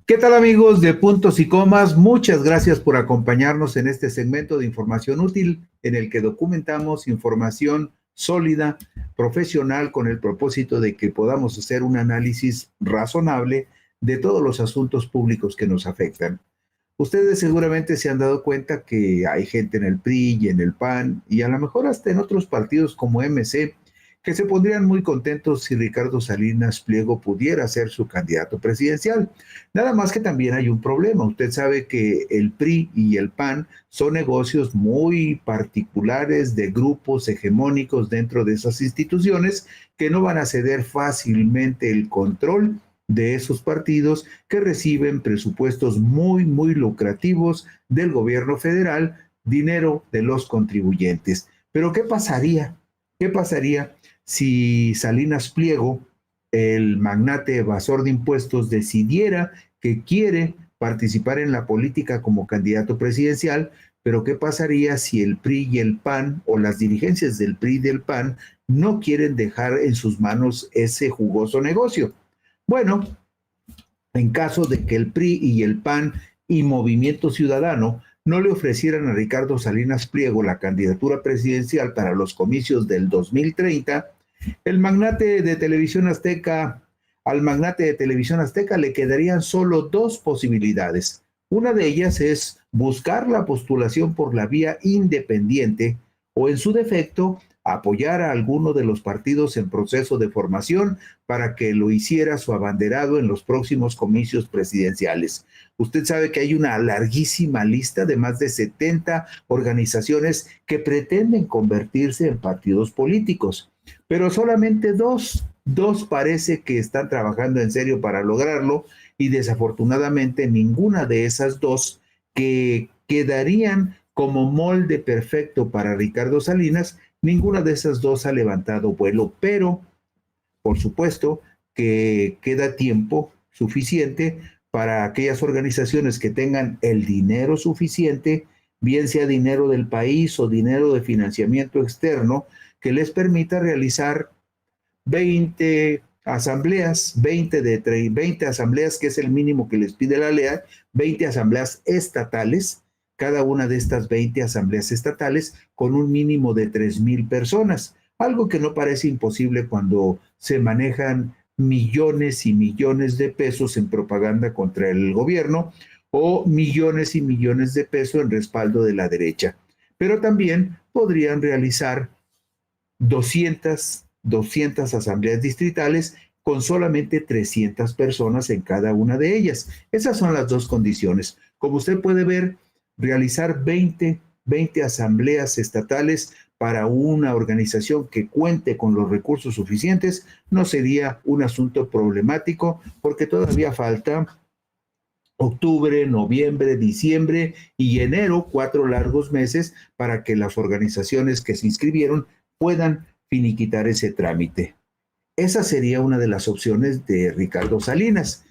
¿Qué tal amigos de Puntos y Comas? Muchas gracias por acompañarnos en este segmento de información útil en el que documentamos información sólida, profesional, con el propósito de que podamos hacer un análisis razonable de todos los asuntos públicos que nos afectan. Ustedes seguramente se han dado cuenta que hay gente en el PRI y en el PAN y a lo mejor hasta en otros partidos como MC que se pondrían muy contentos si Ricardo Salinas Pliego pudiera ser su candidato presidencial. Nada más que también hay un problema. Usted sabe que el PRI y el PAN son negocios muy particulares de grupos hegemónicos dentro de esas instituciones que no van a ceder fácilmente el control de esos partidos que reciben presupuestos muy lucrativos del gobierno federal, dinero de los contribuyentes. Pero ¿qué pasaría? ¿Qué pasaría si Salinas Pliego, el magnate evasor de impuestos, decidiera que quiere participar en la política como candidato presidencial? Pero ¿qué pasaría si el PRI y el PAN o las dirigencias del PRI y del PAN no quieren dejar en sus manos ese jugoso negocio? Bueno, en caso de que el PRI y el PAN y Movimiento Ciudadano no le ofrecieran a Ricardo Salinas Pliego la candidatura presidencial para los comicios del 2030, el magnate de Televisión Azteca, al magnate de Televisión Azteca le quedarían solo dos posibilidades. Una de ellas es buscar la postulación por la vía independiente o, en su defecto, apoyar a alguno de los partidos en proceso de formación para que lo hiciera su abanderado en los próximos comicios presidenciales. Usted sabe que hay una larguísima lista de más de 70 organizaciones que pretenden convertirse en partidos políticos, pero solamente dos parece que están trabajando en serio para lograrlo y desafortunadamente ninguna de esas dos que quedarían como molde perfecto para Ricardo Salinas, ninguna de esas dos ha levantado vuelo, pero por supuesto que queda tiempo suficiente para aquellas organizaciones que tengan el dinero suficiente, bien sea dinero del país o dinero de financiamiento externo, que les permita realizar 20 asambleas, 20 asambleas, que es el mínimo que les pide la ley, 20 asambleas estatales, cada una de estas 20 asambleas estatales con un mínimo de 3,000 personas, algo que no parece imposible cuando se manejan millones y millones de pesos en propaganda contra el gobierno o millones y millones de pesos en respaldo de la derecha. Pero también podrían realizar 200 asambleas distritales con solamente 300 personas en cada una de ellas. Esas son las dos condiciones. Como usted puede ver, realizar 20 asambleas estatales para una organización que cuente con los recursos suficientes no sería un asunto problemático porque todavía falta octubre, noviembre, diciembre y enero, 4 largos meses para que las organizaciones que se inscribieron puedan finiquitar ese trámite. Esa sería una de las opciones de Ricardo Salinas.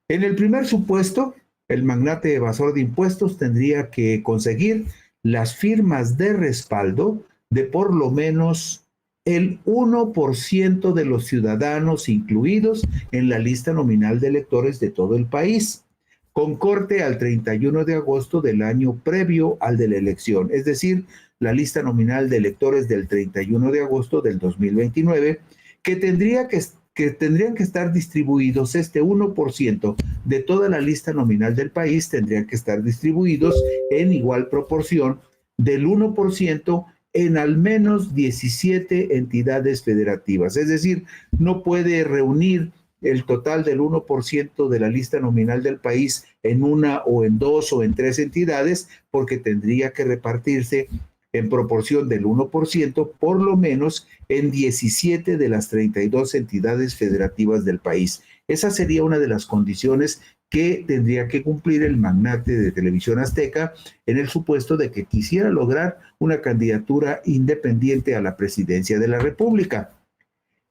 En el primer supuesto, el magnate evasor de impuestos tendría que conseguir las firmas de respaldo de por lo menos el 1% de los ciudadanos incluidos en la lista nominal de electores de todo el país, con corte al 31 de agosto del año previo al de la elección, es decir, la lista nominal de electores del 31 de agosto del 2029, que tendrían que estar distribuidos, este 1% de toda la lista nominal del país tendrían que estar distribuidos en igual proporción del 1% en al menos 17 entidades federativas. Es decir, no puede reunir el total del 1% de la lista nominal del país en una o en dos o en tres entidades, porque tendría que repartirse en proporción del 1%, por lo menos en 17 de las 32 entidades federativas del país. Esa sería una de las condiciones que tendría que cumplir el magnate de Televisión Azteca en el supuesto de que quisiera lograr una candidatura independiente a la presidencia de la República.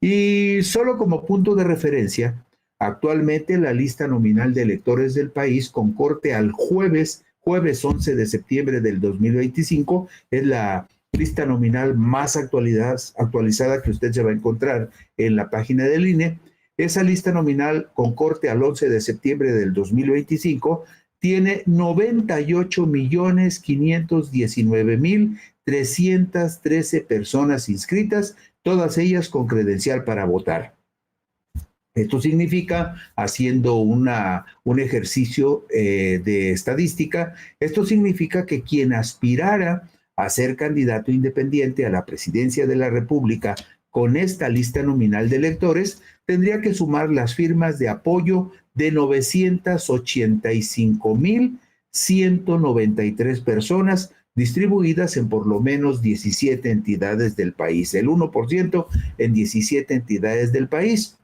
Y solo como punto de referencia, actualmente la lista nominal de electores del país con corte al jueves 11 de septiembre del 2025, es la lista nominal más actualizada que usted se va a encontrar en la página del INE, Esa lista nominal con corte al 11 de septiembre del 2025 tiene 98.519.313 personas inscritas, todas ellas con credencial para votar. Esto significa, haciendo un ejercicio de estadística, esto significa que quien aspirara a ser candidato independiente a la presidencia de la República con esta lista nominal de electores tendría que sumar las firmas de apoyo de 985.193 personas distribuidas en por lo menos 17 entidades del país, el 1% en 17 entidades del país.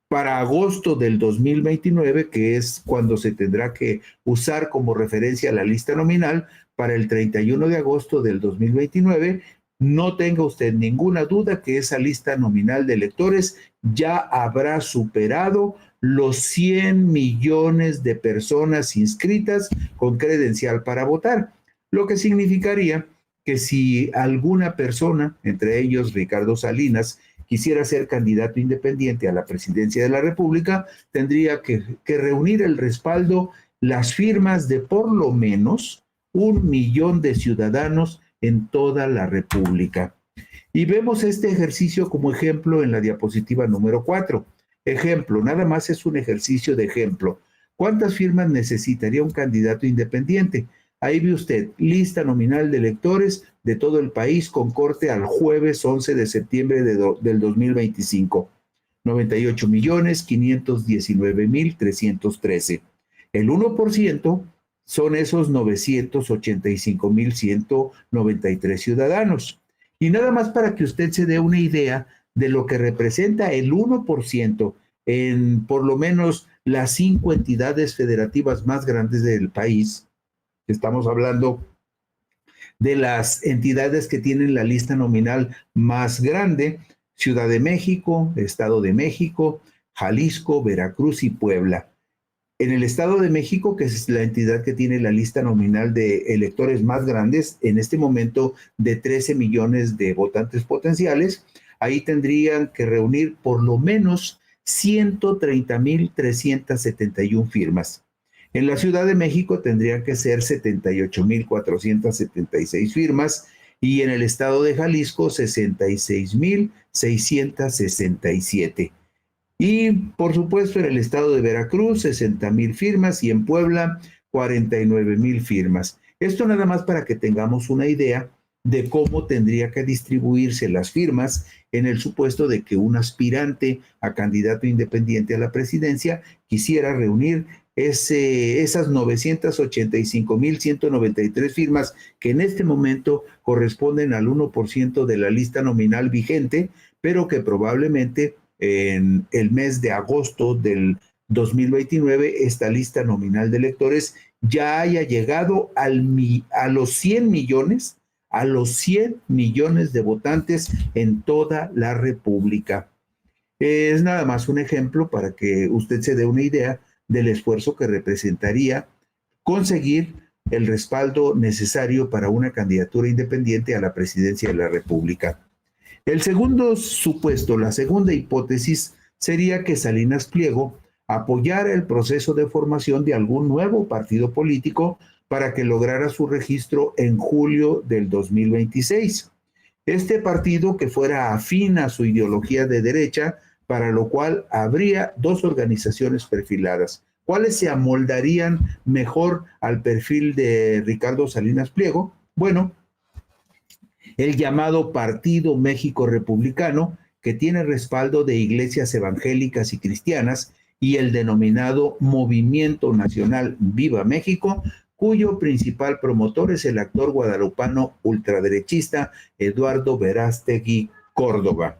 Para agosto del 2029, que es cuando se tendrá que usar como referencia la lista nominal, para el 31 de agosto del 2029, no tenga usted ninguna duda que esa lista nominal de electores ya habrá superado los 100 millones de personas inscritas con credencial para votar, lo que significaría que si alguna persona, entre ellos Ricardo Salinas, quisiera ser candidato independiente a la presidencia de la República, tendría que reunir el respaldo, las firmas de por lo menos 1 millón de ciudadanos en toda la República. Y vemos este ejercicio como ejemplo en la diapositiva número 4. Ejemplo, nada más es un ejercicio de ejemplo. ¿Cuántas firmas necesitaría un candidato independiente? Ahí ve usted, lista nominal de electores de todo el país con corte al jueves 11 de septiembre del 2025. 98.519.313. El 1% son esos 985.193 ciudadanos. Y nada más para que usted se dé una idea de lo que representa el 1% en por lo menos las 5 entidades federativas más grandes del país. Estamos hablando de las entidades que tienen la lista nominal más grande: Ciudad de México, Estado de México, Jalisco, Veracruz y Puebla. En el Estado de México, que es la entidad que tiene la lista nominal de electores más grandes, en este momento de 13 millones de votantes potenciales, ahí tendrían que reunir por lo menos 130.371 firmas. En la Ciudad de México tendrían que ser 78.476 firmas y en el estado de Jalisco 66.667. Y por supuesto en el estado de Veracruz 60,000 firmas y en Puebla 49,000 firmas. Esto nada más para que tengamos una idea de cómo tendría que distribuirse las firmas en el supuesto de que un aspirante a candidato independiente a la presidencia quisiera reunir esas 985.193 firmas que en este momento corresponden al 1% de la lista nominal vigente, pero que probablemente en el mes de agosto del 2029 esta lista nominal de electores ya haya llegado a los 100 millones, a los 100 millones de votantes en toda la República. Es nada más un ejemplo para que usted se dé una idea del esfuerzo que representaría conseguir el respaldo necesario para una candidatura independiente a la presidencia de la República. El segundo supuesto, la segunda hipótesis, sería que Salinas Pliego apoyara el proceso de formación de algún nuevo partido político para que lograra su registro en julio del 2026. Este partido que fuera afín a su ideología de derecha, para lo cual habría 2 organizaciones perfiladas. ¿Cuáles se amoldarían mejor al perfil de Ricardo Salinas Pliego? Bueno, el llamado Partido México Republicano, que tiene respaldo de iglesias evangélicas y cristianas, y el denominado Movimiento Nacional Viva México, cuyo principal promotor es el actor guadalupano ultraderechista Eduardo Verástegui Córdoba.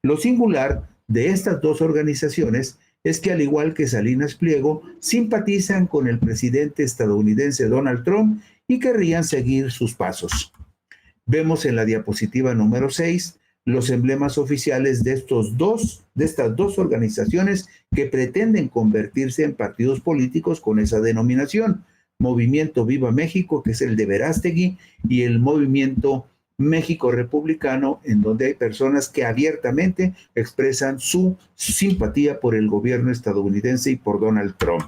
Lo singular de estas 2 organizaciones es que, al igual que Salinas Pliego, simpatizan con el presidente estadounidense Donald Trump y querrían seguir sus pasos. Vemos en la diapositiva número 6 los emblemas oficiales de estas dos organizaciones que pretenden convertirse en partidos políticos con esa denominación: Movimiento Viva México, que es el de Verástegui, y el Movimiento México republicano, en donde hay personas que abiertamente expresan su simpatía por el gobierno estadounidense y por Donald Trump.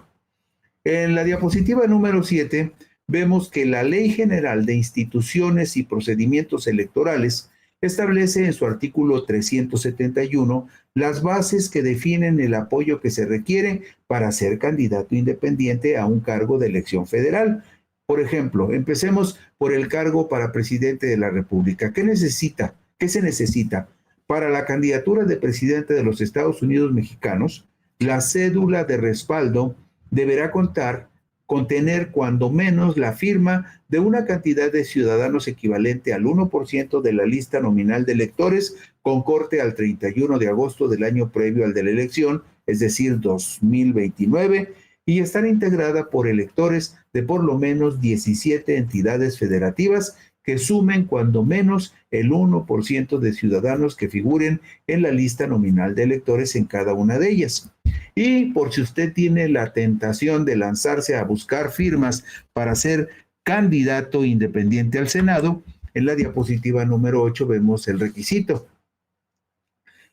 En la diapositiva número 7 vemos que la Ley General de Instituciones y Procedimientos Electorales establece en su artículo 371 las bases que definen el apoyo que se requiere para ser candidato independiente a un cargo de elección federal. Por ejemplo, empecemos por el cargo para presidente de la República. ¿Qué necesita? ¿Qué se necesita? Para la candidatura de presidente de los Estados Unidos mexicanos, la cédula de respaldo deberá contener cuando menos la firma de una cantidad de ciudadanos equivalente al 1% de la lista nominal de electores con corte al 31 de agosto del año previo al de la elección, es decir, 2029, y estar integrada por electores de por lo menos 17 entidades federativas que sumen cuando menos el 1% de ciudadanos que figuren en la lista nominal de electores en cada una de ellas. Y por si usted tiene la tentación de lanzarse a buscar firmas para ser candidato independiente al Senado, en la diapositiva número 8 vemos el requisito.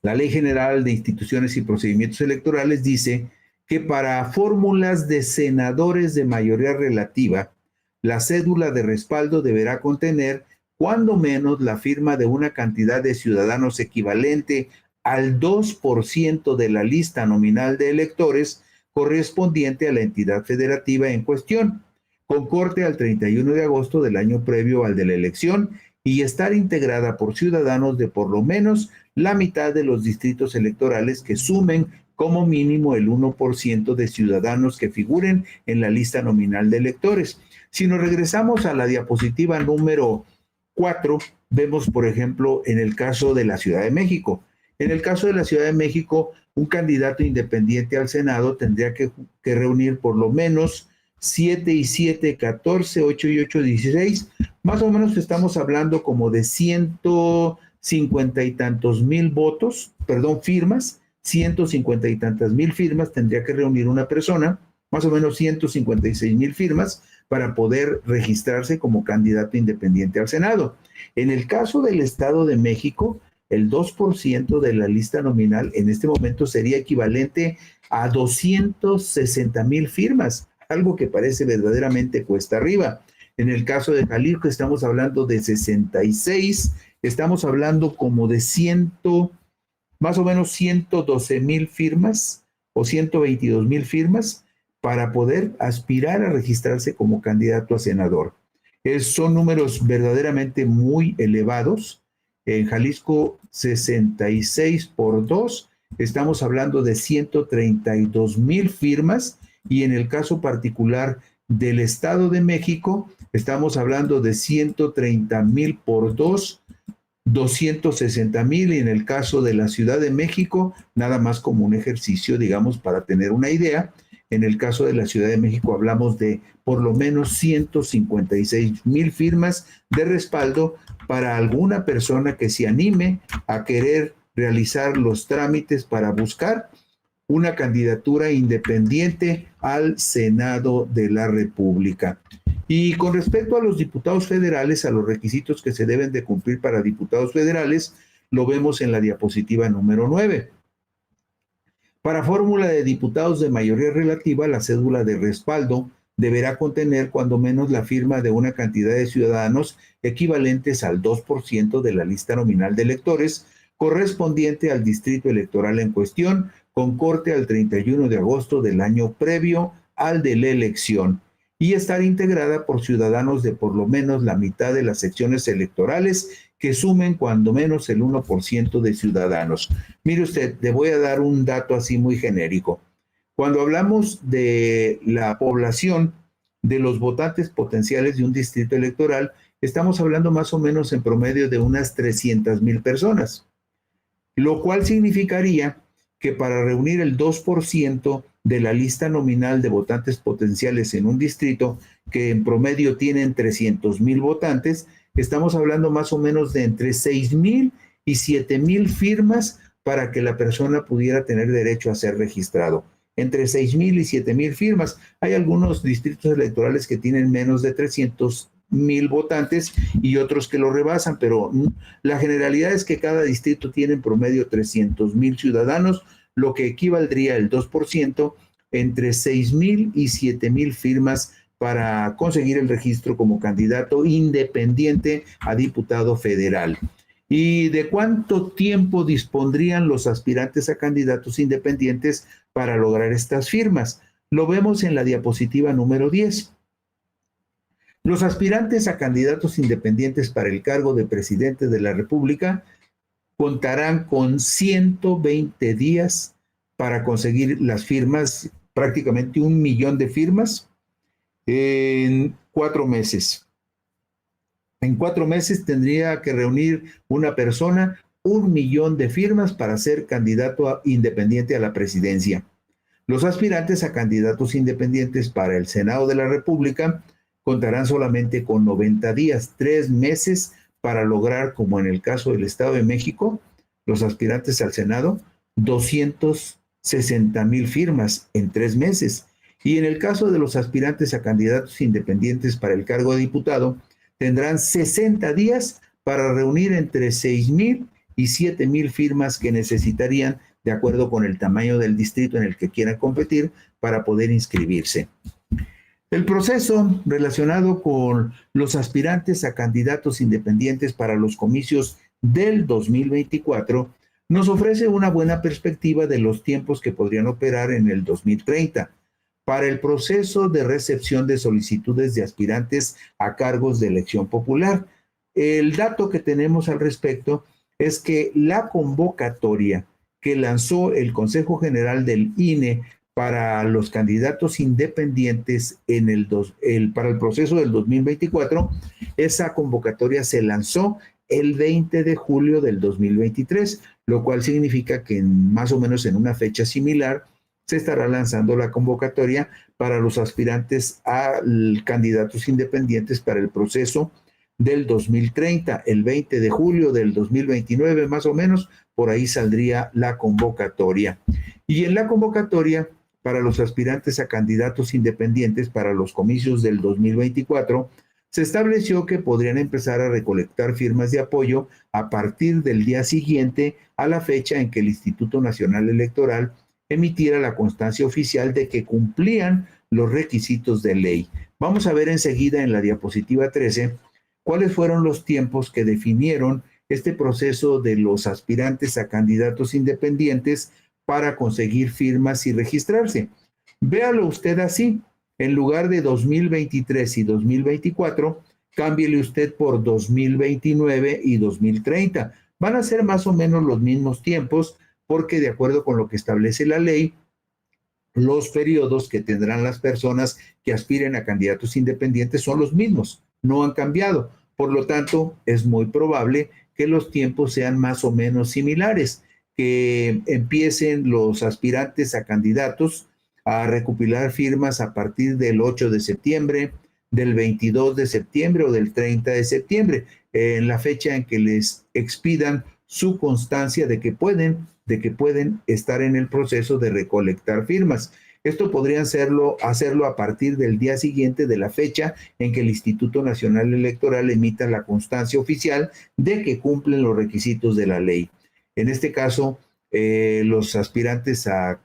La Ley General de Instituciones y Procedimientos Electorales dice que para fórmulas de senadores de mayoría relativa, la cédula de respaldo deberá contener cuando menos la firma de una cantidad de ciudadanos equivalente al 2% de la lista nominal de electores correspondiente a la entidad federativa en cuestión, con corte al 31 de agosto del año previo al de la elección y estar integrada por ciudadanos de por lo menos la mitad de los distritos electorales que sumen como mínimo el 1% de ciudadanos que figuren en la lista nominal de electores. Si nos regresamos a la diapositiva número 4, vemos, por ejemplo, en el caso de la Ciudad de México. En el caso de la Ciudad de México, un candidato independiente al Senado tendría que reunir por lo menos 7 y 7, 14, 8 y 8, 16. Más o menos estamos hablando como de 150 y tantos mil firmas, 150 y tantas mil firmas tendría que reunir una persona, más o menos 156,000 firmas para poder registrarse como candidato independiente al Senado. En el caso del Estado de México, el 2% de la lista nominal en este momento sería equivalente a 260,000 firmas, algo que parece verdaderamente cuesta arriba. En el caso de Jalisco estamos hablando de 66, estamos hablando como de más o menos 112,000 firmas o 122,000 firmas para poder aspirar a registrarse como candidato a senador. Son números verdaderamente muy elevados. En Jalisco, 66 por 2, estamos hablando de 132,000 firmas, y en el caso particular del Estado de México, estamos hablando de 130,000 por 2, 260,000, y en el caso de la Ciudad de México, nada más como un ejercicio, digamos, para tener una idea, en el caso de la Ciudad de México hablamos de por lo menos 156,000 firmas de respaldo para alguna persona que se anime a querer realizar los trámites para buscar una candidatura independiente al Senado de la República. Y con respecto a los diputados federales, a los requisitos que se deben de cumplir para diputados federales, lo vemos en la diapositiva número 9. Para fórmula de diputados de mayoría relativa, la cédula de respaldo deberá contener cuando menos la firma de una cantidad de ciudadanos equivalentes al 2% de la lista nominal de electores correspondiente al distrito electoral en cuestión, con corte al 31 de agosto del año previo al de la elección, y estar integrada por ciudadanos de por lo menos la mitad de las secciones electorales que sumen cuando menos el 1% de ciudadanos. Mire usted, le voy a dar un dato así muy genérico. Cuando hablamos de la población de los votantes potenciales de un distrito electoral, estamos hablando más o menos en promedio de unas 300,000 personas, lo cual significaría que para reunir el 2% de la lista nominal de votantes potenciales en un distrito, que en promedio tienen 300,000 votantes, estamos hablando más o menos de entre 6,000 y 7,000 firmas para que la persona pudiera tener derecho a ser registrado. Entre 6,000 y 7,000 firmas. Hay algunos distritos electorales que tienen menos de 300 1,000 votantes y otros que lo rebasan, pero la generalidad es que cada distrito tiene en promedio 300,000 ciudadanos, lo que equivaldría el 2% entre 6,000 y 7,000 firmas para conseguir el registro como candidato independiente a diputado federal. ¿Y de cuánto tiempo dispondrían los aspirantes a candidatos independientes para lograr estas firmas? Lo vemos en la diapositiva número 10. Los aspirantes a candidatos independientes para el cargo de presidente de la República contarán con 120 días para conseguir las firmas, prácticamente 1,000,000 de firmas en 4 meses. En 4 meses tendría que reunir una persona 1,000,000 de firmas para ser candidato independiente a la presidencia. Los aspirantes a candidatos independientes para el Senado de la República contarán solamente con 90 días, 3 meses para lograr, como en el caso del Estado de México, los aspirantes al Senado, 260,000 firmas en 3 meses. Y en el caso de los aspirantes a candidatos independientes para el cargo de diputado, tendrán 60 días para reunir entre 6,000 y 7,000 firmas que necesitarían de acuerdo con el tamaño del distrito en el que quieran competir para poder inscribirse. El proceso relacionado con los aspirantes a candidatos independientes para los comicios del 2024 nos ofrece una buena perspectiva de los tiempos que podrían operar en el 2030 para el proceso de recepción de solicitudes de aspirantes a cargos de elección popular. El dato que tenemos al respecto es que la convocatoria que lanzó el Consejo General del INE para los candidatos independientes para el proceso del 2024, esa convocatoria se lanzó el 20 de julio del 2023, lo cual significa que más o menos en una fecha similar se estará lanzando la convocatoria para los aspirantes a candidatos independientes para el proceso del 2030, el 20 de julio del 2029, más o menos, por ahí saldría la convocatoria. Y en la convocatoria para los aspirantes a candidatos independientes para los comicios del 2024, se estableció que podrían empezar a recolectar firmas de apoyo a partir del día siguiente a la fecha en que el Instituto Nacional Electoral emitiera la constancia oficial de que cumplían los requisitos de ley. Vamos a ver enseguida en la diapositiva 13 cuáles fueron los tiempos que definieron este proceso de los aspirantes a candidatos independientes para conseguir firmas y registrarse. Véalo usted así, en lugar de 2023 y 2024, cámbiele usted por 2029 y 2030. Van a ser más o menos los mismos tiempos, porque de acuerdo con lo que establece la ley, los periodos que tendrán las personas que aspiren a candidatos independientes son los mismos, no han cambiado. Por lo tanto, es muy probable que los tiempos sean más o menos similares, que empiecen los aspirantes a candidatos a recopilar firmas a partir del 8 de septiembre, del 22 de septiembre o del 30 de septiembre, en la fecha en que les expidan su constancia de que pueden estar en el proceso de recolectar firmas. Esto podrían hacerlo a partir del día siguiente de la fecha en que el Instituto Nacional Electoral emita la constancia oficial de que cumplen los requisitos de la ley. En este caso, los aspirantes a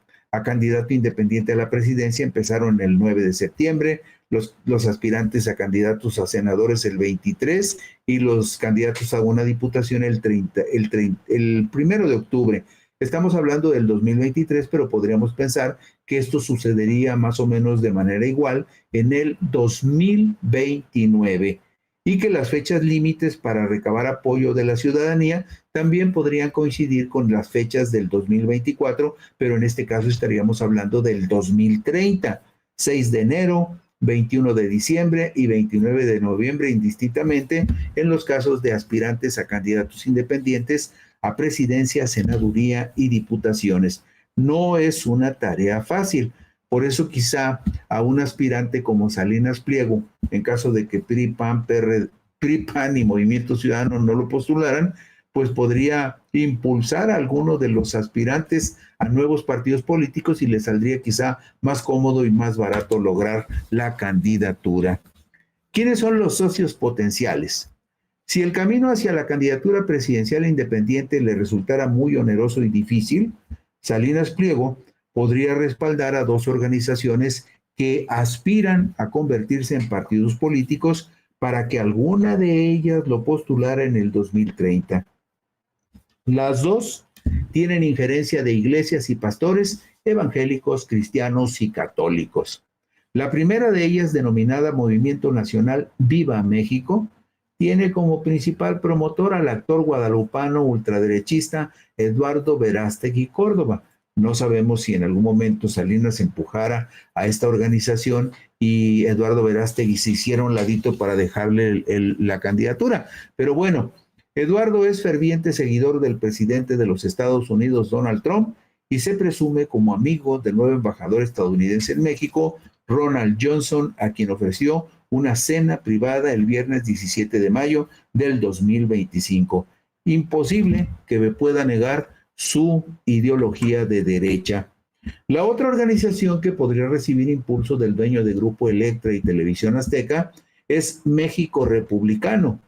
candidato independiente a la presidencia empezaron el 9 de septiembre, los aspirantes a candidatos a senadores el 23 y los candidatos a una diputación el 1 de octubre. Estamos hablando del 2023, pero podríamos pensar que esto sucedería más o menos de manera igual en el 2029 y que las fechas límites para recabar apoyo de la ciudadanía también podrían coincidir con las fechas del 2024, pero en este caso estaríamos hablando del 2030, 6 de enero, 21 de diciembre y 29 de noviembre indistintamente en los casos de aspirantes a candidatos independientes a presidencia, senaduría y diputaciones. No es una tarea fácil. Por eso quizá a un aspirante como Salinas Pliego, en caso de que PRI, PAN y Movimiento Ciudadano no lo postularan, pues podría impulsar a alguno de los aspirantes a nuevos partidos políticos y le saldría quizá más cómodo y más barato lograr la candidatura. ¿Quiénes son los socios potenciales? Si el camino hacia la candidatura presidencial independiente le resultara muy oneroso y difícil, Salinas Pliego podría respaldar a dos organizaciones que aspiran a convertirse en partidos políticos para que alguna de ellas lo postulara en el 2030. Las dos tienen injerencia de iglesias y pastores evangélicos, cristianos y católicos. La primera de ellas, denominada Movimiento Nacional Viva México, tiene como principal promotor al actor guadalupano ultraderechista Eduardo Verástegui Córdoba. No sabemos si en algún momento Salinas empujara a esta organización y Eduardo Verástegui se hiciera un ladito para dejarle la candidatura. Pero bueno, Eduardo es ferviente seguidor del presidente de los Estados Unidos, Donald Trump, y se presume como amigo del nuevo embajador estadounidense en México, Ronald Johnson, a quien ofreció una cena privada el viernes 17 de mayo del 2025. Imposible que me pueda negar su ideología de derecha. La otra organización que podría recibir impulso del dueño de Grupo Electra y Televisión Azteca es México Republicano,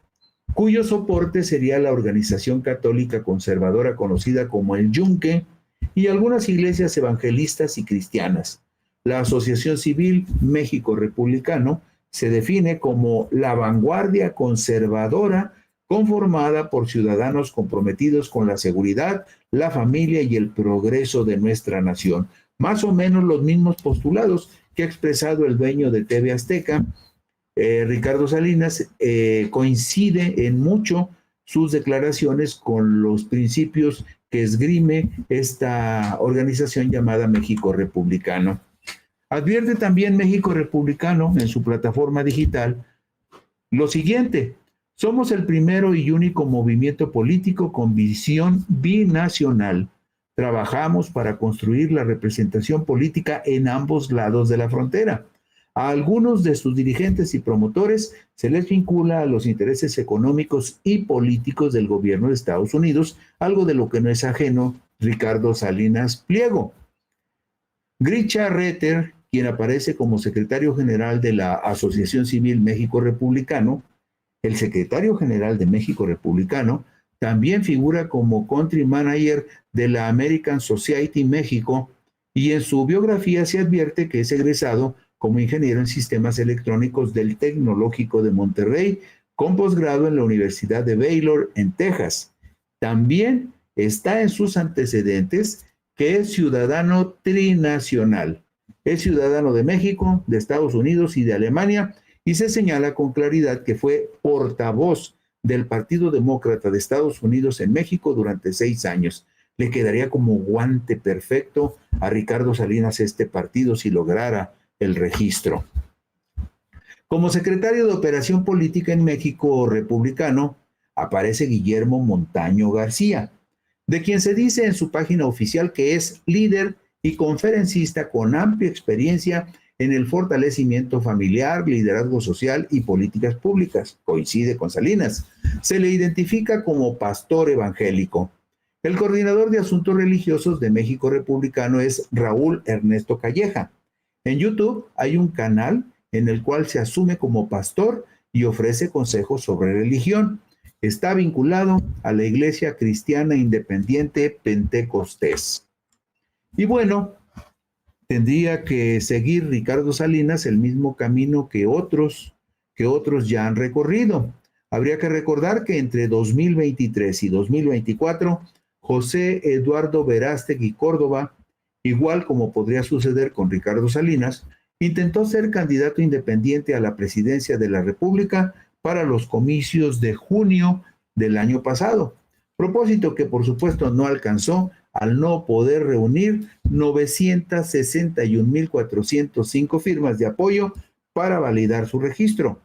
cuyo soporte sería la organización católica conservadora conocida como el Yunque y algunas iglesias evangelistas y cristianas. La Asociación Civil México Republicano se define como la vanguardia conservadora conformada por ciudadanos comprometidos con la seguridad, la familia y el progreso de nuestra nación. Más o menos los mismos postulados que ha expresado el dueño de TV Azteca, Ricardo Salinas. Coincide en mucho sus declaraciones con los principios que esgrime esta organización llamada México Republicano. Advierte también México Republicano en su plataforma digital lo siguiente: somos el primero y único movimiento político con visión binacional. Trabajamos para construir la representación política en ambos lados de la frontera. A algunos de sus dirigentes y promotores se les vincula a los intereses económicos y políticos del gobierno de Estados Unidos, algo de lo que no es ajeno Ricardo Salinas Pliego. Grisha Retter, quien aparece como secretario general de la Asociación Civil México Republicano, el secretario general de México Republicano, también figura como country manager de la American Society México, y en su biografía se advierte que es egresado como ingeniero en sistemas electrónicos del Tecnológico de Monterrey, con posgrado en la Universidad de Baylor, en Texas. También está en sus antecedentes que es ciudadano trinacional. Es ciudadano de México, de Estados Unidos y de Alemania, y se señala con claridad que fue portavoz del Partido Demócrata de Estados Unidos en México durante 6 años. Le quedaría como guante perfecto a Ricardo Salinas este partido si lograra el registro. Como secretario de Operación Política en México Republicano aparece Guillermo Montaño García, de quien se dice en su página oficial que es líder y conferencista con amplia experiencia en el fortalecimiento familiar, liderazgo social y políticas públicas. Coincide con Salinas. Se le identifica como pastor evangélico. El coordinador de asuntos religiosos de México Republicano es Raúl Ernesto Calleja. En YouTube hay un canal en el cual se asume como pastor y ofrece consejos sobre religión. Está vinculado a la Iglesia Cristiana Independiente Pentecostés. Y bueno, tendría que seguir Ricardo Salinas el mismo camino que otros ya han recorrido. Habría que recordar que entre 2023 y 2024, José Eduardo Verástegui Córdoba, igual como podría suceder con Ricardo Salinas, intentó ser candidato independiente a la presidencia de la República para los comicios de junio del año pasado, propósito que por supuesto no alcanzó al no poder reunir 961,405 firmas de apoyo para validar su registro.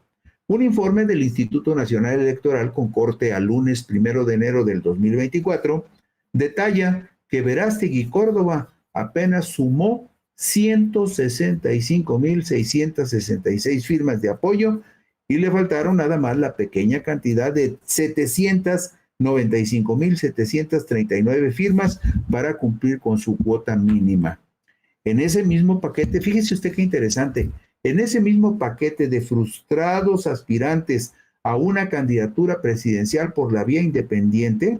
Un informe del Instituto Nacional Electoral con corte al lunes 1 de enero del 2024 detalla que Verástegui Córdoba apenas sumó 165,666 firmas de apoyo y le faltaron nada más la pequeña cantidad de 795,739 firmas para cumplir con su cuota mínima. En ese mismo paquete, fíjese usted qué interesante, En ese mismo paquete de frustrados aspirantes a una candidatura presidencial por la vía independiente,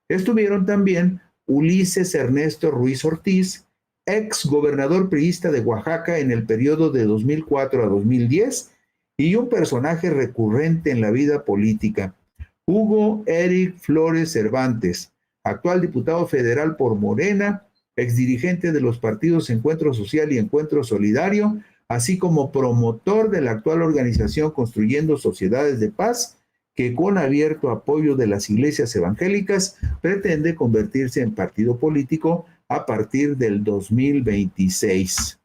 estuvieron también Ulises Ernesto Ruiz Ortiz, ex gobernador priista de Oaxaca en el periodo de 2004 a 2010, y un personaje recurrente en la vida política, Hugo Eric Flores Cervantes, actual diputado federal por Morena, exdirigente de los partidos Encuentro Social y Encuentro Solidario, así como promotor de la actual organización Construyendo Sociedades de Paz, que con abierto apoyo de las iglesias evangélicas pretende convertirse en partido político a partir del 2026.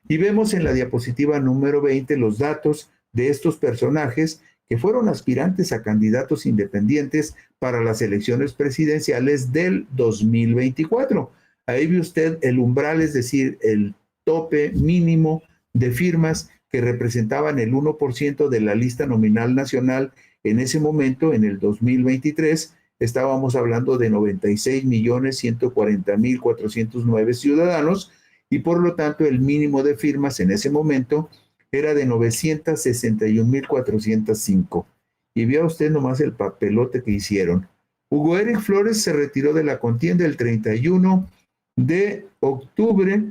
Y vemos en la diapositiva número 20 los datos de estos personajes que fueron aspirantes a candidatos independientes para las elecciones presidenciales del 2024. Ahí ve usted el umbral, es decir, el tope mínimo de firmas que representaban el 1% de la lista nominal nacional en ese momento, en el 2023, estábamos hablando de 96.140.409 ciudadanos, y por lo tanto el mínimo de firmas en ese momento era de 961.405. Y vea usted nomás el papelote que hicieron. Hugo Eric Flores se retiró de la contienda el 31 de octubre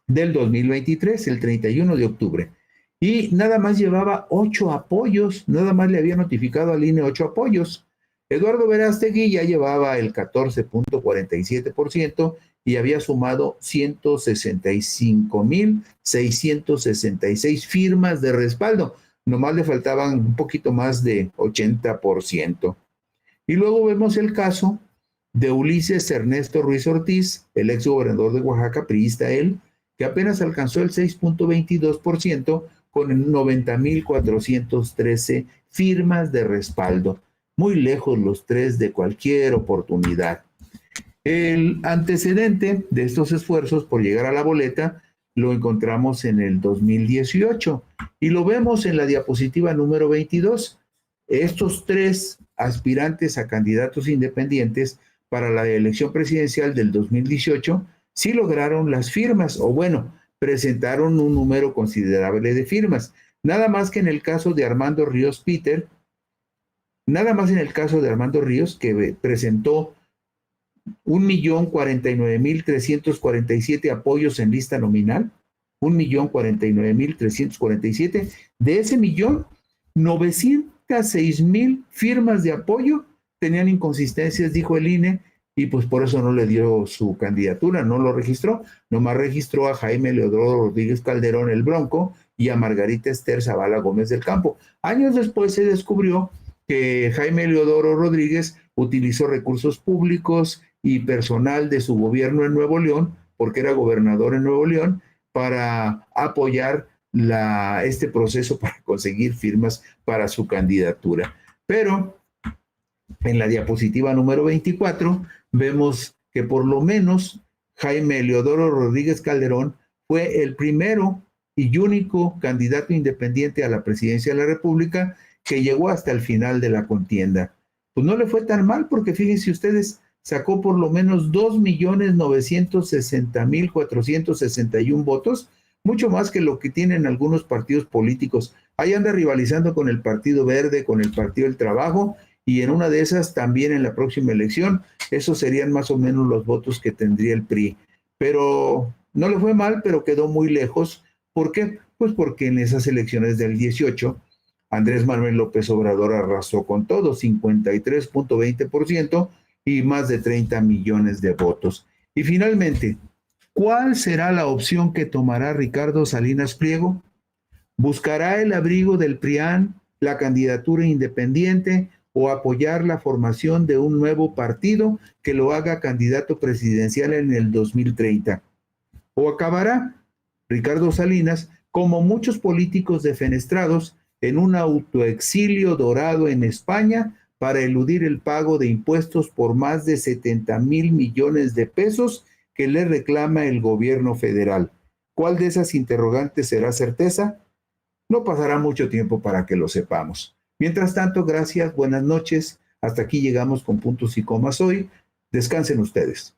del 2023, el 31 de octubre. Y nada más llevaba 8 apoyos, nada más le había notificado al INE 8 apoyos. Eduardo Verástegui ya llevaba el 14.47% y había sumado 165.666 firmas de respaldo. Nomás le faltaban un poquito más de 80%. Y luego vemos el caso de Ulises Ernesto Ruiz Ortiz, el ex gobernador de Oaxaca, priista él, que apenas alcanzó el 6.22% con 90.413 firmas de respaldo. Muy lejos los tres de cualquier oportunidad. El antecedente de estos esfuerzos por llegar a la boleta lo encontramos en el 2018 y lo vemos en la diapositiva número 22. Estos tres aspirantes a candidatos independientes para la elección presidencial del 2018 sí lograron las firmas, o bueno, presentaron un número considerable de firmas. Nada más que en el caso de Armando Ríos Peter, que presentó 1.049.347 apoyos en lista nominal, 1.049.347, de ese millón, 906.000 firmas de apoyo tenían inconsistencias, dijo el INE, y pues por eso no le dio su candidatura, no lo registró, nomás registró a Jaime Leodoro Rodríguez Calderón el Bronco y a Margarita Esther Zavala Gómez del Campo. Años después se descubrió que Jaime Leodoro Rodríguez utilizó recursos públicos y personal de su gobierno en Nuevo León, porque era gobernador en Nuevo León, para apoyar este proceso para conseguir firmas para su candidatura. Pero en la diapositiva número 24 vemos que por lo menos Jaime Leodoro Rodríguez Calderón fue el primero y único candidato independiente a la presidencia de la República que llegó hasta el final de la contienda. Pues no le fue tan mal, porque fíjense ustedes, sacó por lo menos 2.960.461 votos, mucho más que lo que tienen algunos partidos políticos. Ahí anda rivalizando con el Partido Verde, con el Partido del Trabajo, y en una de esas también en la próxima elección, esos serían más o menos los votos que tendría el PRI. Pero no le fue mal, pero quedó muy lejos. ¿Por qué? Pues porque en esas elecciones del 18, Andrés Manuel López Obrador arrasó con todo, 53.20% y más de 30 millones de votos. Y finalmente, ¿cuál será la opción que tomará Ricardo Salinas Pliego? ¿Buscará el abrigo del PRIAN, la candidatura independiente, o apoyar la formación de un nuevo partido que lo haga candidato presidencial en el 2030? ¿O acabará Ricardo Salinas, como muchos políticos defenestrados, en un autoexilio dorado en España para eludir el pago de impuestos por más de 70,000 millones de pesos que le reclama el gobierno federal? ¿Cuál de esas interrogantes será certeza? No pasará mucho tiempo para que lo sepamos. Mientras tanto, gracias, buenas noches. Hasta aquí llegamos con puntos y comas hoy. Descansen ustedes.